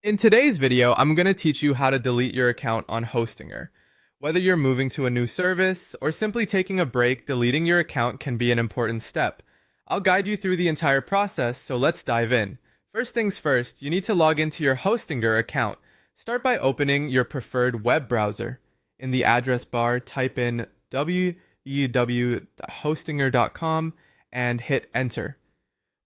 In today's video, I'm going to teach you how to delete your account on Hostinger. Whether you're moving to a new service or simply taking a break, deleting your account can be an important step. I'll guide you through the entire process, so let's dive in. First things first, you need to log into your Hostinger account. Start by opening your preferred web browser. In the address bar, type in www.hostinger.com and hit enter.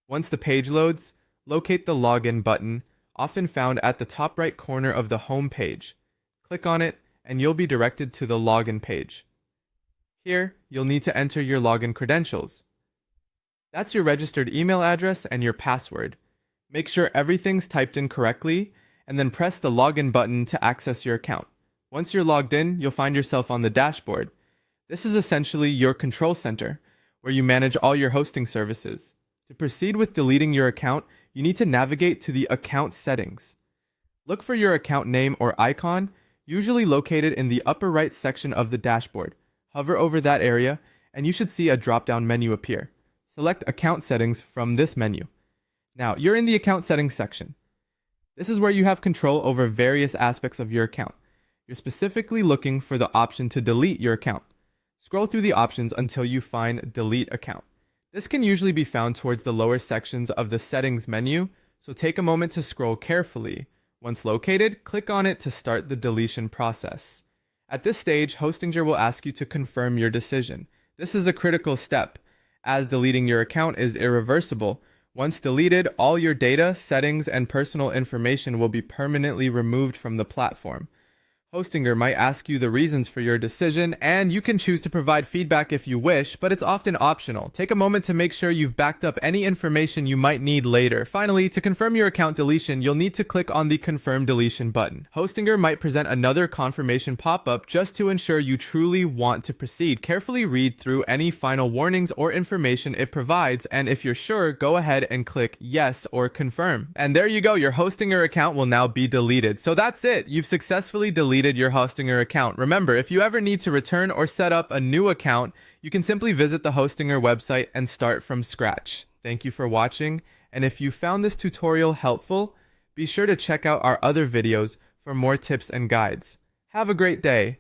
Once the page loads, locate the login button, often found at the top right corner of the home page. Click on it, and you'll be directed to the login page. Here, you'll need to enter your login credentials. That's your registered email address and your password. Make sure everything's typed in correctly, and then press the login button to access your account. Once you're logged in, you'll find yourself on the dashboard. This is essentially your control center, where you manage all your hosting services. To proceed with deleting your account, you need to navigate to the account settings. Look for your account name or icon, usually located in the upper right section of the dashboard. Hover over that area, and you should see a drop-down menu appear. Select Account Settings from this menu. Now, you're in the Account Settings section. This is where you have control over various aspects of your account. You're specifically looking for the option to delete your account. Scroll through the options until you find Delete Account. This can usually be found towards the lower sections of the settings menu, so take a moment to scroll carefully. Once located, click on it to start the deletion process. At this stage, Hostinger will ask you to confirm your decision. This is a critical step, as deleting your account is irreversible. Once deleted, all your data, settings, and personal information will be permanently removed from the platform. Hostinger might ask you the reasons for your decision, and you can choose to provide feedback if you wish, but it's often optional. Take a moment to make sure you've backed up any information you might need later. Finally, to confirm your account deletion, you'll need to click on the Confirm Deletion button. Hostinger might present another confirmation pop-up just to ensure you truly want to proceed. Carefully read through any final warnings or information it provides, and if you're sure, go ahead and click Yes or Confirm. And there you go, your Hostinger account will now be deleted. So that's it, you've successfully deleted your Hostinger account. Remember, if you ever need to return or set up a new account, you can simply visit the Hostinger website and start from scratch. Thank you for watching, and if you found this tutorial helpful, be sure to check out our other videos for more tips and guides. Have a great day.